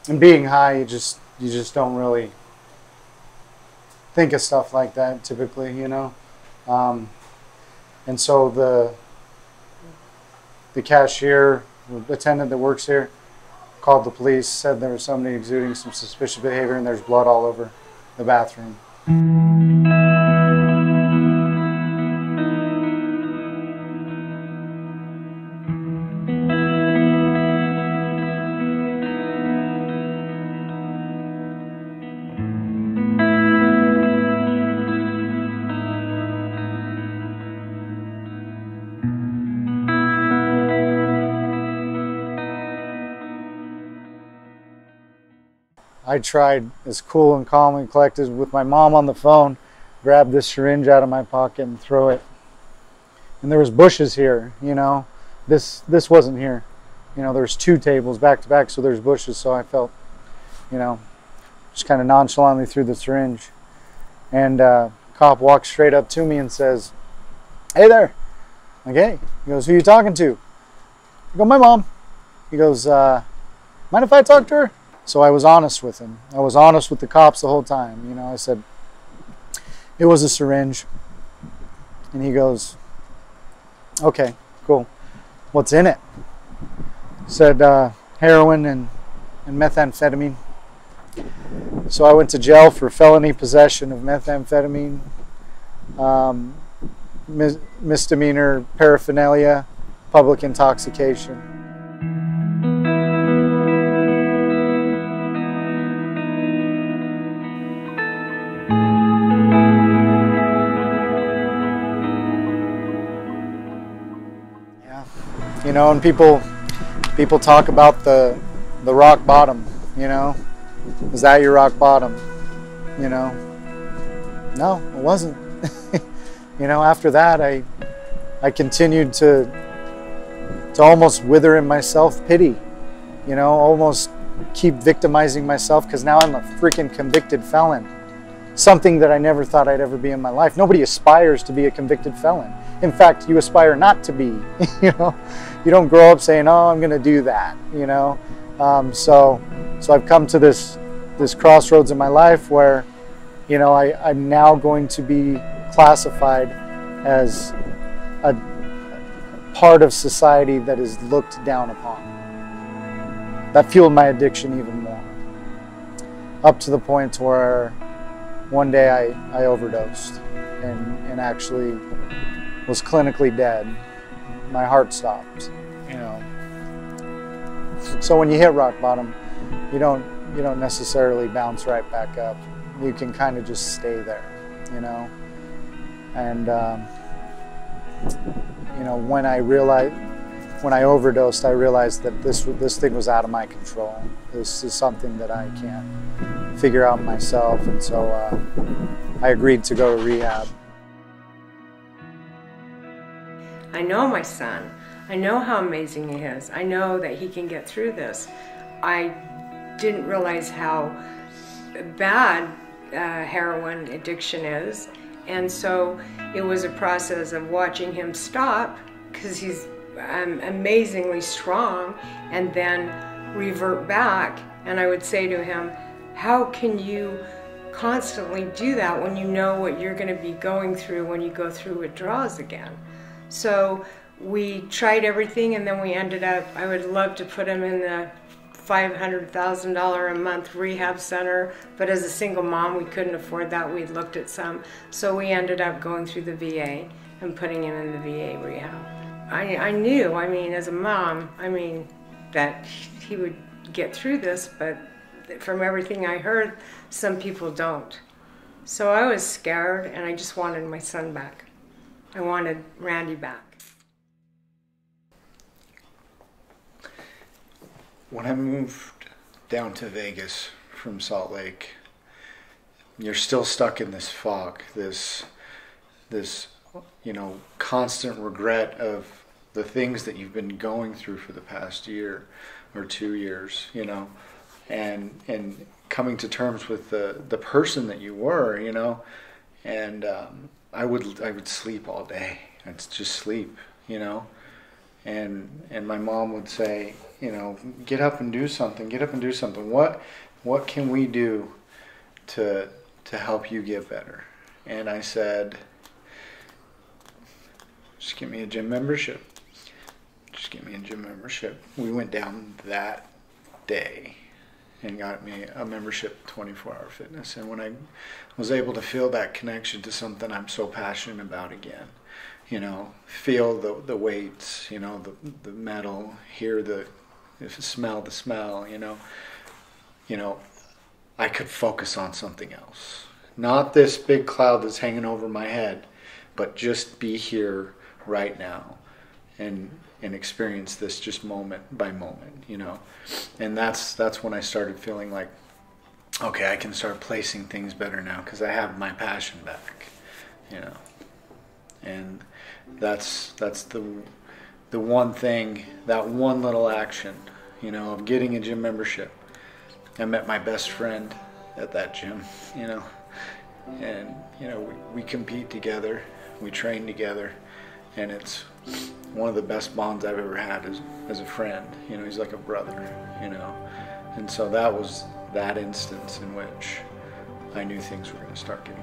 And being high, you just don't really think of stuff like that typically, you know. And so the cashier, the attendant that works here, called the police, said there was somebody exuding some suspicious behavior, and there's blood all over the bathroom. I tried as cool and calm and collected with my mom on the phone, grab this syringe out of my pocket and throw it. And there was bushes here, you know. This wasn't here. You know, there's two tables back to back, so there's bushes, so I felt, you know, just kind of nonchalantly threw the syringe. And cop walks straight up to me and says, "Hey there." I'm like, "Hey." He goes, "Who are you talking to?" I go, "My mom." He goes, "Mind if I talk to her?" So I was honest with him. I was honest with the cops the whole time. You know, I said, it was a syringe. And he goes, "Okay, cool. What's in it?" Said heroin and methamphetamine. So I went to jail for felony possession of methamphetamine, misdemeanor paraphernalia, public intoxication. You know, and people talk about the rock bottom, you know. Is that your rock bottom? You know? No, it wasn't. You know, after that I continued to almost wither in my self-pity. You know, almost keep victimizing myself because now I'm a freaking convicted felon. Something that I never thought I'd ever be in my life. Nobody aspires to be a convicted felon. In fact, you aspire not to be, you know. You don't grow up saying, "Oh, I'm going to do that," you know. So I've come to this crossroads in my life where, you know, I'm now going to be classified as a part of society that is looked down upon. That fueled my addiction even more. Up to the point where one day I overdosed and actually was clinically dead. My heart stopped, you know. So when you hit rock bottom, you don't necessarily bounce right back up. You can kind of just stay there, you know. And you know, when I overdosed, I realized that this thing was out of my control. This is something that I can't figure out myself, and so I agreed to go to rehab. I know my son. I know how amazing he is. I know that he can get through this. I didn't realize how bad heroin addiction is, and so it was a process of watching him stop, because he's amazingly strong, and then revert back. And I would say to him, "How can you constantly do that when you know what you're going to be going through when you go through withdrawals again?" So we tried everything, and then we ended up, I would love to put him in the $500,000 a month rehab center, but as a single mom, we couldn't afford that. We'd looked at some. So we ended up going through the VA and putting him in the VA rehab. I knew, I mean, as a mom, I mean, that he would get through this, but from everything I heard, some people don't. So I was scared, and I just wanted my son back. I wanted Randy back. When I moved down to Vegas from Salt Lake, you're still stuck in this fog, this you know, constant regret of the things that you've been going through for the past year or 2 years, you know, and coming to terms with the person that you were, you know, and I would sleep all day. I'd just sleep, you know, And my mom would say, you know, get up and do something. Get up and do something. What can we do to help you get better? And I said, just give me a gym membership. Just give me a gym membership. We went down that day and got me a membership to 24 Hour Fitness. And when I was able to feel that connection to something I'm so passionate about again, you know, feel the weights, you know, the metal, hear smell the smell, you know, I could focus on something else. Not this big cloud that's hanging over my head, but just be here right now and experience this just moment by moment, you know. And that's when I started feeling like, okay, I can start placing things better now because I have my passion back, you know. And that's the one thing, that one little action, you know, of getting a gym membership. I met my best friend at that gym, you know, and, you know, we compete together, we train together, and it's one of the best bonds I've ever had as a friend. You know, he's like a brother, you know. And so that was that instance in which I knew things were going to start getting